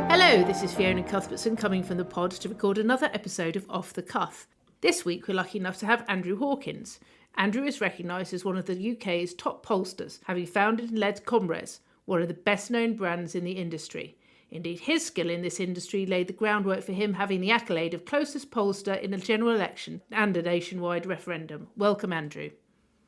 Hello, this is Fiona Cuthbertson coming from the pod to record another episode of Off the Cuff. This week we're lucky enough to have Andrew Hawkins. Andrew is recognised as one of the UK's top pollsters, having founded and led Comres, one of the best known brands in the industry. Indeed, his skill in this industry laid the groundwork for him having the accolade of closest pollster in a general election and a nationwide referendum. Welcome, Andrew.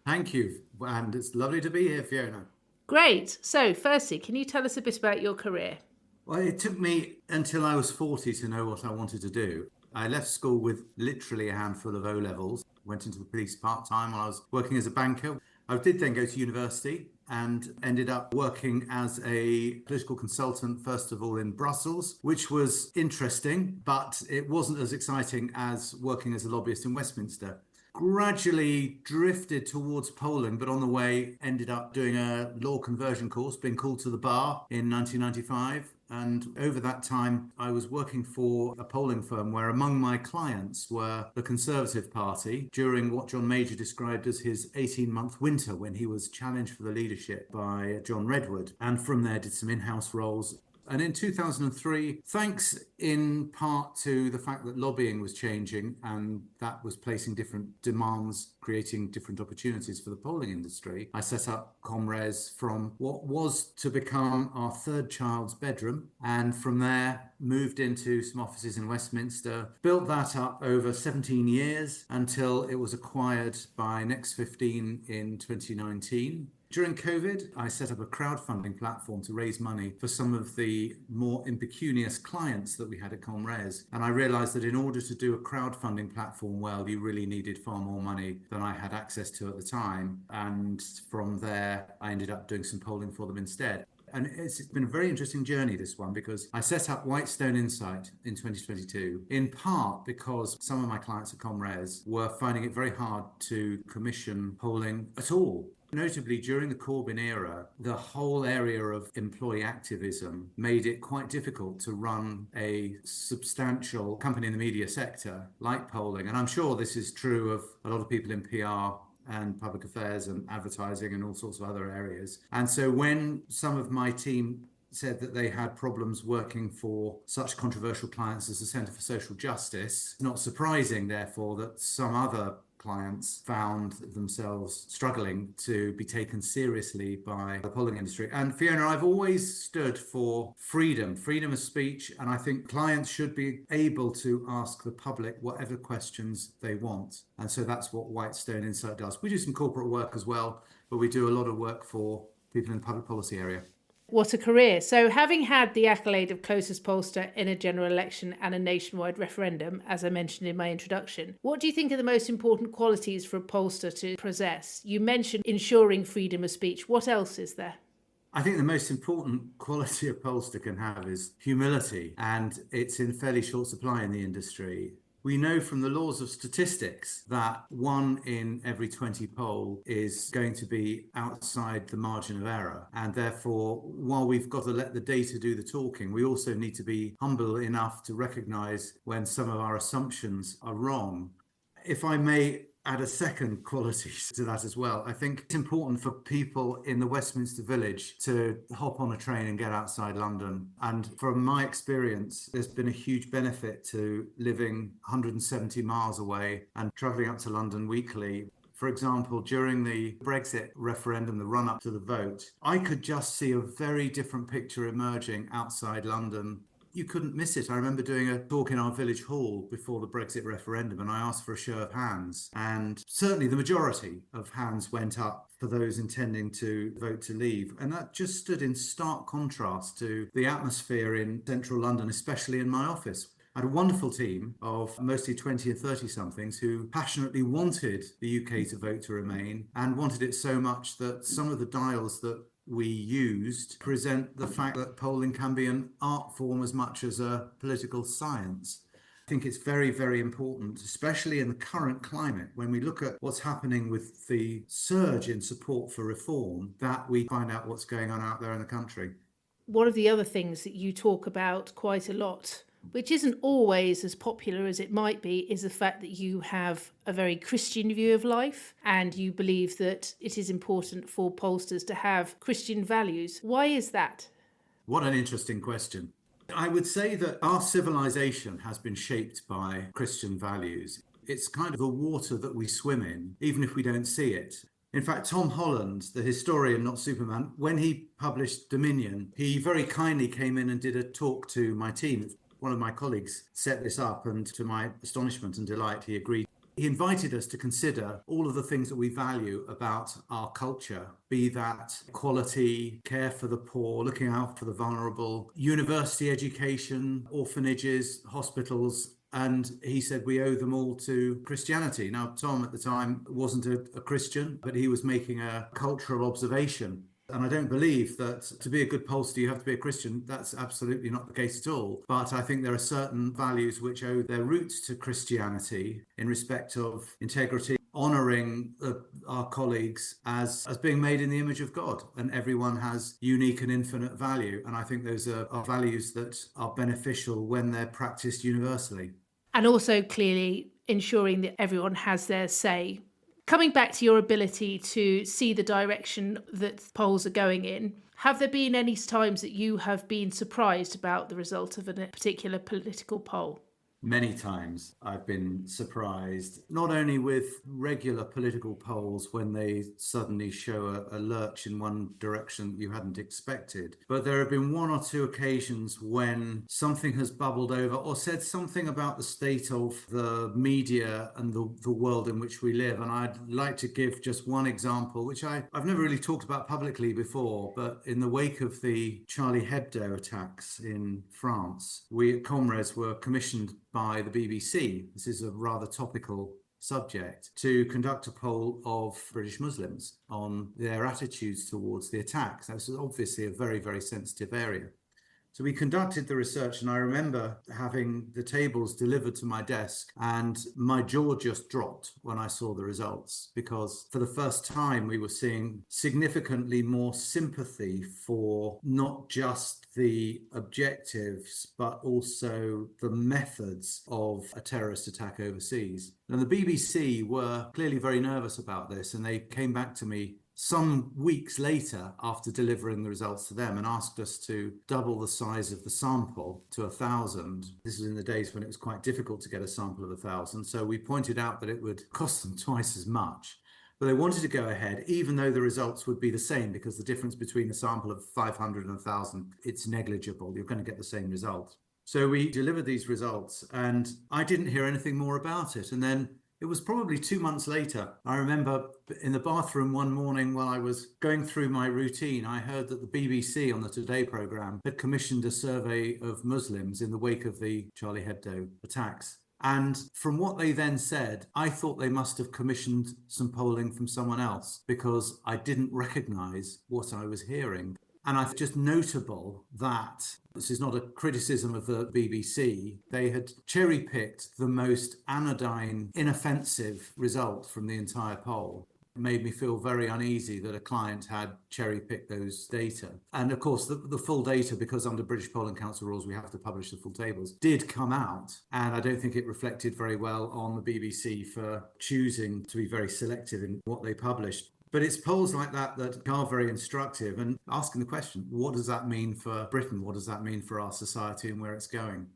Thank you, and it's lovely to be here, Fiona. Great. So, firstly, can you tell us a bit about your career? Well, it took me until I was 40 to know what I wanted to do. I left school with literally a handful of O-levels, went into the police part-time while I was working as a banker. I did then go to university and ended up working as a political consultant, first of all in Brussels, which was interesting, but it wasn't as exciting as working as a lobbyist in Westminster. Gradually drifted towards polling, but on the way ended up doing a law conversion course, being called to the bar in 1995. And over that time, I was working for a polling firm where among my clients were the Conservative Party during what John Major described as his 18-month winter when he was challenged for the leadership by John Redwood. And from there did some in-house roles. And in 2003, thanks in part to the fact that lobbying was changing and that was placing different demands, creating different opportunities for the polling industry, I set up Comres from what was to become our third child's bedroom. And from there, moved into some offices in Westminster, built that up over 17 years until it was acquired by Next 15 in 2019. During COVID, I set up a crowdfunding platform to raise money for some of the more impecunious clients that we had at Comres. And I realized that in order to do a crowdfunding platform well, you really needed far more money than I had access to at the time. And from there, I ended up doing some polling for them instead. And it's been a very interesting journey, this one, because I set up Whitestone Insight in 2022, in part because some of my clients at Comres were finding it very hard to commission polling at all. Notably, during the Corbyn era, the whole area of employee activism made it quite difficult to run a substantial company in the media sector like polling. And I'm sure this is true of a lot of people in PR and public affairs and advertising and all sorts of other areas. And so when some of my team said that they had problems working for such controversial clients as the Centre for Social Justice, it's not surprising, therefore, that some other clients found themselves struggling to be taken seriously by the polling industry. And Fiona, I've always stood for freedom of speech, and I think clients should be able to ask the public whatever questions they want. And so that's what Whitestone Insight does. We do some corporate work as well, but we do a lot of work for people in the public policy area. What a career. So having had the accolade of closest pollster in a general election and a nationwide referendum, as I mentioned in my introduction, what do you think are the most important qualities for a pollster to possess? You mentioned ensuring freedom of speech. What else is there? I think the most important quality a pollster can have is humility, and it's in fairly short supply in the industry. We know from the laws of statistics that 1 in every 20 poll is going to be outside the margin of error. And therefore, while we've got to let the data do the talking, we also need to be humble enough to recognise when some of our assumptions are wrong. If I may add a second quality to that as well, I think it's important for people in the Westminster Village to hop on a train and get outside London. And from my experience, there's been a huge benefit to living 170 miles away and travelling up to London weekly. For example, during the Brexit referendum, the run-up to the vote, I could just see a very different picture emerging outside London. You couldn't miss it. I remember doing a talk in our village hall before the Brexit referendum, and I asked for a show of hands. And certainly the majority of hands went up for those intending to vote to leave. And that just stood in stark contrast to the atmosphere in central London, especially in my office. I had a wonderful team of mostly 20 and 30-somethings who passionately wanted the UK to vote to remain and wanted it so much that some of the dials that we used present the fact that polling can be an art form as much as a political science. I think it's very, very important, especially in the current climate, when we look at what's happening with the surge in support for reform, that we find out what's going on out there in the country. One of the other things that you talk about quite a lot which isn't always as popular as it might be, is the fact that you have a very Christian view of life and you believe that it is important for pollsters to have Christian values. Why is that? What an interesting question. I would say that our civilization has been shaped by Christian values. It's kind of the water that we swim in, even if we don't see it. In fact, Tom Holland, the historian, not Superman, when he published Dominion, he very kindly came in and did a talk to my team. One of my colleagues set this up, and to my astonishment and delight, he agreed. He invited us to consider all of the things that we value about our culture, be that equality, care for the poor, looking out for the vulnerable, university education, orphanages, hospitals. And he said we owe them all to Christianity. Now, Tom at the time wasn't a Christian, but he was making a cultural observation. And I don't believe that to be a good pollster, you have to be a Christian. That's absolutely not the case at all. But I think there are certain values which owe their roots to Christianity in respect of integrity, honouring our colleagues as being made in the image of God. And everyone has unique and infinite value. And I think those are values that are beneficial when they're practiced universally. And also clearly ensuring that everyone has their say. Coming back to your ability to see the direction that polls are going in, have there been any times that you have been surprised about the result of a particular political poll? Many times I've been surprised, not only with regular political polls when they suddenly show a lurch in one direction that you hadn't expected, but there have been one or two occasions when something has bubbled over or said something about the state of the media and the world in which we live. And I'd like to give just one example, which I've never really talked about publicly before, but in the wake of the Charlie Hebdo attacks in France, we at Comrades were commissioned by the BBC, this is a rather topical subject, to conduct a poll of British Muslims on their attitudes towards the attacks. This is obviously a very, very sensitive area. So we conducted the research, and I remember having the tables delivered to my desk, and my jaw just dropped when I saw the results, because for the first time we were seeing significantly more sympathy for not just the objectives, but also the methods of a terrorist attack overseas. And the BBC were clearly very nervous about this, and they came back to me some weeks later after delivering the results to them and asked us to double the size of the sample to 1,000. This was in the days when it was quite difficult to get a sample of 1,000. So we pointed out that it would cost them twice as much. But they wanted to go ahead, even though the results would be the same, because the difference between a sample of 500 and 1,000, it's negligible. You're going to get the same result. So we delivered these results, and I didn't hear anything more about it. And then it was probably 2 months later. I remember in the bathroom one morning while I was going through my routine, I heard that the BBC on the Today programme had commissioned a survey of Muslims in the wake of the Charlie Hebdo attacks. And from what they then said, I thought they must have commissioned some polling from someone else, because I didn't recognise what I was hearing. And I think just notable that this is not a criticism of the BBC. They had cherry-picked the most anodyne, inoffensive result from the entire poll. It made me feel very uneasy that a client had cherry-picked those data. And of course, the full data, because under British Polling Council rules, we have to publish the full tables, did come out. And I don't think it reflected very well on the BBC for choosing to be very selective in what they published. But it's polls like that that are very instructive, and asking the question, what does that mean for Britain? What does that mean for our society and where it's going?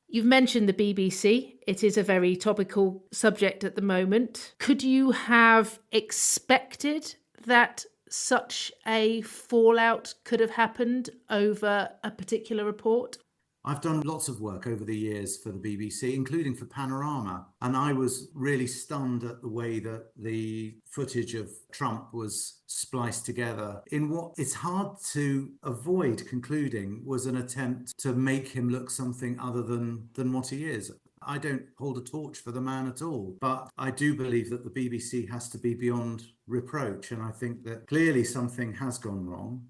You've mentioned the BBC. It is a very topical subject at the moment. Could you have expected that such a fallout could have happened over a particular report? I've done lots of work over the years for the BBC, including for Panorama, and I was really stunned at the way that the footage of Trump was spliced together in what it's hard to avoid concluding was an attempt to make him look something other than what he is. I don't hold a torch for the man at all, but I do believe that the BBC has to be beyond reproach, and I think that clearly something has gone wrong.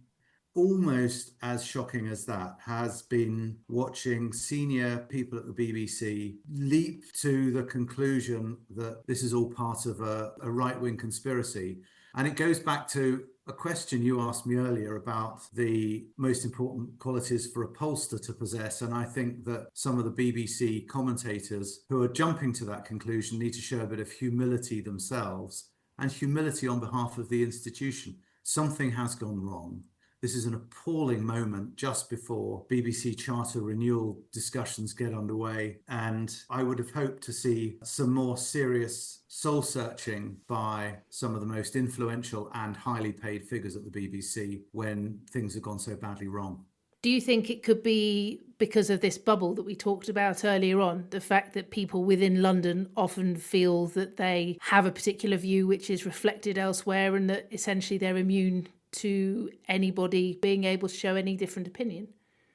Almost as shocking as that has been watching senior people at the BBC leap to the conclusion that this is all part of a right-wing conspiracy. And it goes back to a question you asked me earlier about the most important qualities for a pollster to possess. And I think that some of the BBC commentators who are jumping to that conclusion need to show a bit of humility themselves and humility on behalf of the institution. Something has gone wrong. This is an appalling moment just before BBC Charter renewal discussions get underway. And I would have hoped to see some more serious soul searching by some of the most influential and highly paid figures at the BBC when things have gone so badly wrong. Do you think it could be because of this bubble that we talked about earlier on, the fact that people within London often feel that they have a particular view which is reflected elsewhere and that essentially they're immune to anybody being able to show any different opinion?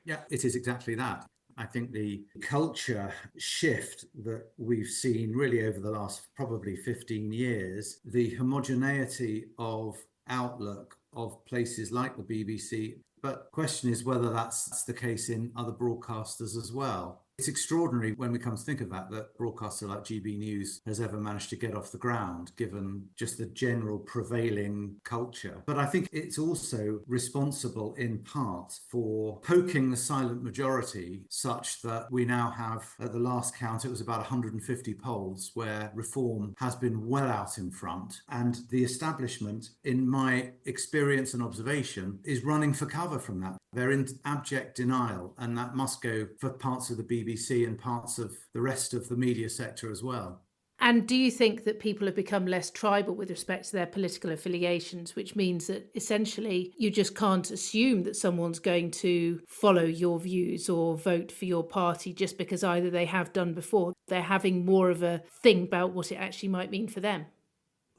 Yeah, it is exactly that. I think the culture shift that we've seen really over the last probably 15 years, the homogeneity of outlook of places like the BBC, but question is whether that's the case in other broadcasters as well. It's extraordinary when we come to think of that broadcaster like GB News has ever managed to get off the ground, given just the general prevailing culture. But I think it's also responsible in part for poking the silent majority such that we now have, at the last count, it was about 150 polls where reform has been well out in front. And the establishment, in my experience and observation, is running for cover from that. They're in abject denial, and that must go for parts of the BBC and parts of the rest of the media sector as well. And do you think that people have become less tribal with respect to their political affiliations, which means that essentially you just can't assume that someone's going to follow your views or vote for your party just because either they have done before, they're having more of a think about what it actually might mean for them?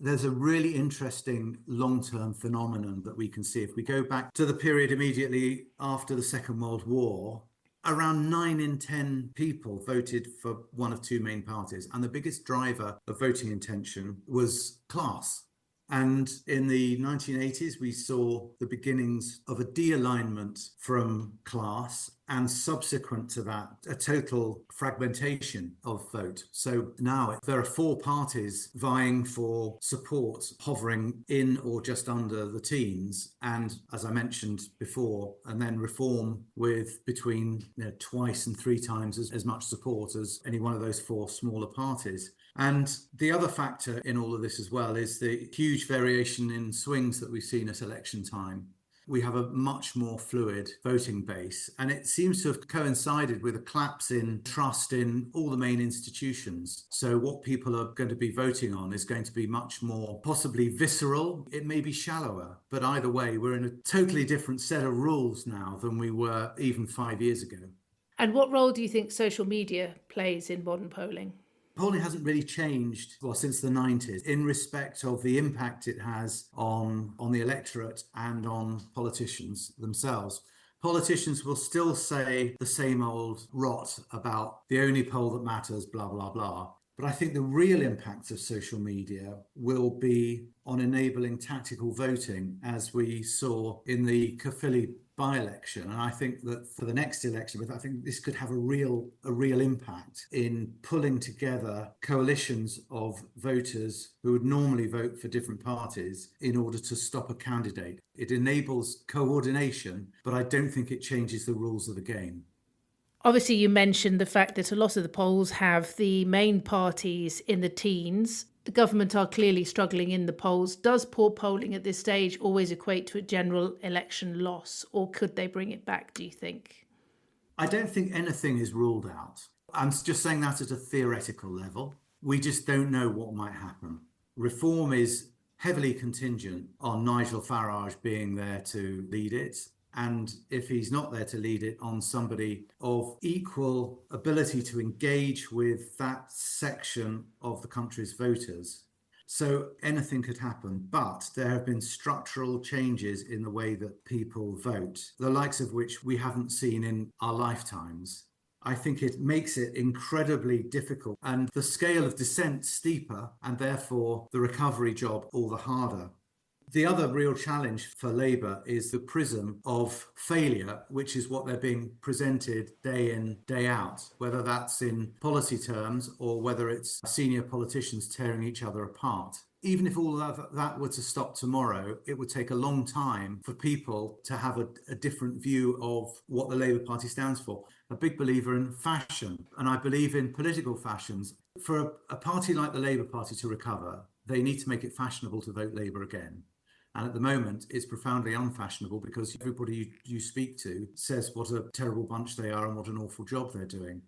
There's a really interesting long-term phenomenon that we can see. If we go back to the period immediately after the Second World War, around 9 in 10 people voted for one of two main parties. And the biggest driver of voting intention was class. And in the 1980s, we saw the beginnings of a de-alignment from class, and subsequent to that, a total fragmentation of vote. So now there are four parties vying for support, hovering in or just under the teens. And as I mentioned before, and then reform with between twice and three times as much support as any one of those four smaller parties. And the other factor in all of this as well is the huge variation in swings that we've seen at election time. We have a much more fluid voting base, and it seems to have coincided with a collapse in trust in all the main institutions. So what people are going to be voting on is going to be much more possibly visceral. It may be shallower, but either way, we're in a totally different set of rules now than we were even 5 years ago. And what role do you think social media plays in modern polling? Polling hasn't really changed since the 90s in respect of the impact it has on the electorate and on politicians themselves. Politicians will still say the same old rot about the only poll that matters, blah, blah, blah. But I think the real impact of social media will be on enabling tactical voting, as we saw in the Caerphilly by-election. And I think that for the next election, I think this could have a real impact in pulling together coalitions of voters who would normally vote for different parties in order to stop a candidate. It enables coordination, but I don't think it changes the rules of the game. Obviously, you mentioned the fact that a lot of the polls have the main parties in the teens. The government are clearly struggling in the polls. Does poor polling at this stage always equate to a general election loss, or could they bring it back, do you think? I don't think anything is ruled out. I'm just saying that at a theoretical level. We just don't know what might happen. Reform is heavily contingent on Nigel Farage being there to lead it. And if he's not there to lead it, on somebody of equal ability to engage with that section of the country's voters. So anything could happen, but there have been structural changes in the way that people vote, the likes of which we haven't seen in our lifetimes. I think it makes it incredibly difficult, and the scale of descent steeper, and therefore the recovery job all the harder. The other real challenge for Labour is the prism of failure, which is what they're being presented day in, day out, whether that's in policy terms or whether it's senior politicians tearing each other apart. even if all of that were to stop tomorrow, it would take a long time for people to have a different view of what the Labour Party stands for. A big believer in fashion, and I believe in political fashions. For a party like the Labour Party to recover, they need to make it fashionable to vote Labour again. And at the moment, it's profoundly unfashionable because everybody you speak to says what a terrible bunch they are and what an awful job they're doing.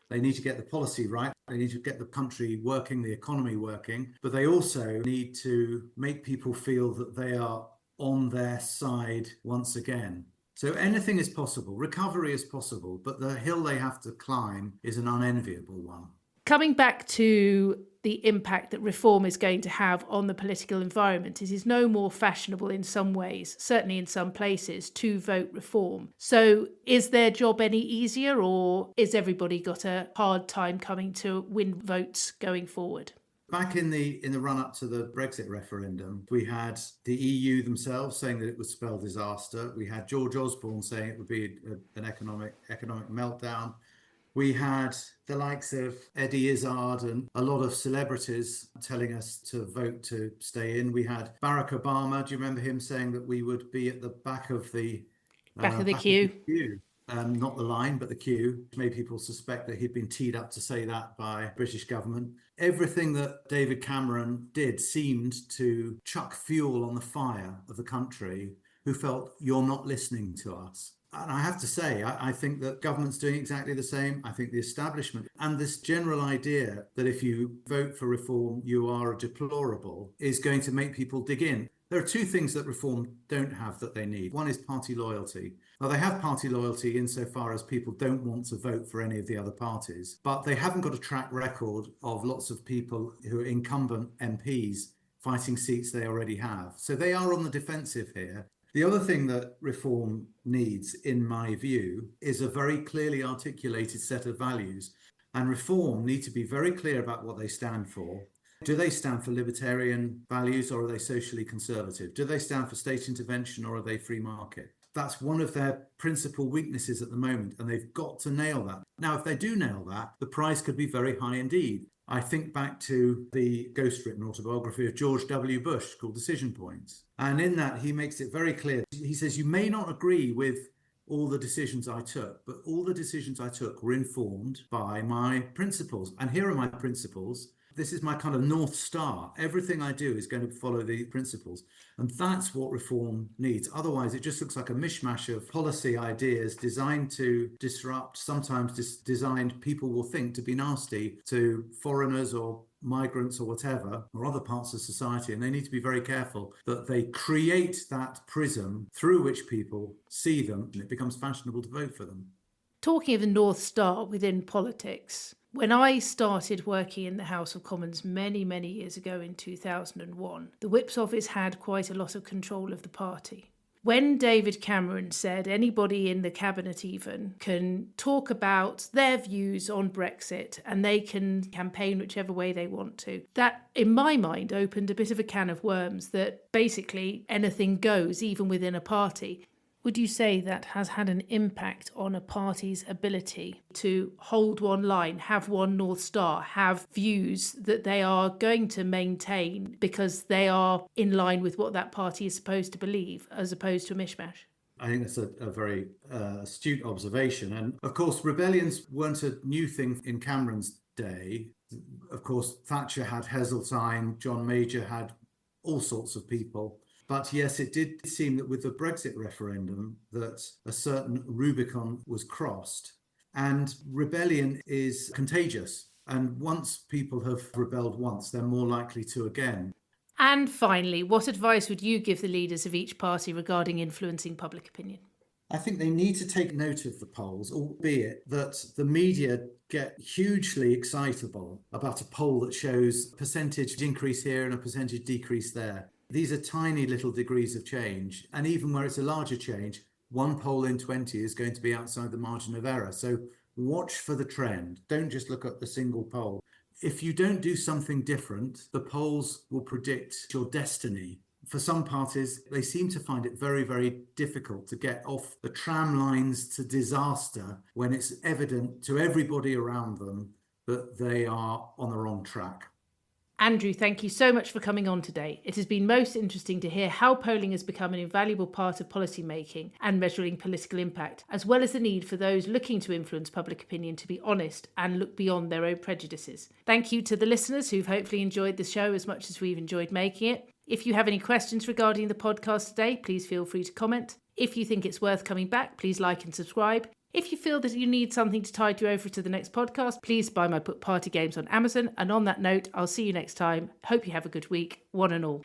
They need to get the policy right. They need to get the country working, the economy working, but they also need to make people feel that they are on their side once again. So anything is possible. Recovery is possible, but the hill they have to climb is an unenviable one. Coming back to the impact that reform is going to have on the political environment, it is no more fashionable in some ways, certainly in some places, to vote reform. So is their job any easier, or is everybody got a hard time coming to win votes going forward? Back in the run-up to the Brexit referendum, we had the EU themselves saying that it would spell disaster. We had George Osborne saying it would be an economic meltdown. We had the likes of Eddie Izzard and a lot of celebrities telling us to vote to stay in. We had Barack Obama. Do you remember him saying that we would be at the back of the queue? Not the line, but the queue, which made people suspect that he'd been teed up to say that by British government. Everything that David Cameron did seemed to chuck fuel on the fire of the country, who felt, you're not listening to us. And I have to say, I think that government's doing exactly the same. I think the establishment and this general idea that if you vote for reform, you are a deplorable is going to make people dig in. There are two things that reform don't have that they need. One is party loyalty. Now, they have party loyalty insofar as people don't want to vote for any of the other parties, but they haven't got a track record of lots of people who are incumbent MPs fighting seats they already have. So they are on the defensive here. The other thing that reform needs, in my view, is a very clearly articulated set of values. And reform need to be very clear about what they stand for. Do they stand for libertarian values, or are they socially conservative? Do they stand for state intervention, or are they free market? That's one of their principal weaknesses at the moment, and they've got to nail that. Now, if they do nail that, the prize could be very high indeed. I think back to the ghost-written autobiography of George W. Bush called Decision Points. And in that, he makes it very clear. He says, you may not agree with all the decisions I took, but all the decisions I took were informed by my principles. And here are my principles. This is my kind of North Star. Everything I do is going to follow the principles. And that's what reform needs. Otherwise, it just looks like a mishmash of policy ideas designed to disrupt, sometimes designed, people will think, to be nasty to foreigners or migrants or whatever, or other parts of society. And they need to be very careful that they create that prism through which people see them, and it becomes fashionable to vote for them. Talking of the North Star within politics, when I started working in the House of Commons many, many years ago in 2001, the Whip's office had quite a lot of control of the party. When David Cameron said anybody in the cabinet even can talk about their views on Brexit and they can campaign whichever way they want to, that, in my mind, opened a bit of a can of worms that basically anything goes, even within a party. Would you say that has had an impact on a party's ability to hold one line, have one North Star, have views that they are going to maintain because they are in line with what that party is supposed to believe, as opposed to a mishmash? I think that's a very astute observation. And of course, rebellions weren't a new thing in Cameron's day. Of course, Thatcher had Heseltine, John Major had all sorts of people. But yes, it did seem that with the Brexit referendum that a certain Rubicon was crossed. And rebellion is contagious. And once people have rebelled once, they're more likely to again. And finally, what advice would you give the leaders of each party regarding influencing public opinion? I think they need to take note of the polls, albeit that the media get hugely excitable about a poll that shows a percentage increase here and a percentage decrease there. These are tiny little degrees of change. And even where it's a larger change, one poll in 20 is going to be outside the margin of error. So watch for the trend. Don't just look at the single poll. If you don't do something different, the polls will predict your destiny. For some parties, they seem to find it very, very difficult to get off the tram lines to disaster when it's evident to everybody around them that they are on the wrong track. Andrew, thank you so much for coming on today. It has been most interesting to hear how polling has become an invaluable part of policy making and measuring political impact, as well as the need for those looking to influence public opinion to be honest and look beyond their own prejudices. Thank you to the listeners who've hopefully enjoyed the show as much as we've enjoyed making it. If you have any questions regarding the podcast today, please feel free to comment. If you think it's worth coming back, please like and subscribe. If you feel that you need something to tide you over to the next podcast, please buy my book Party Games on Amazon. And on that note, I'll see you next time. Hope you have a good week, one and all.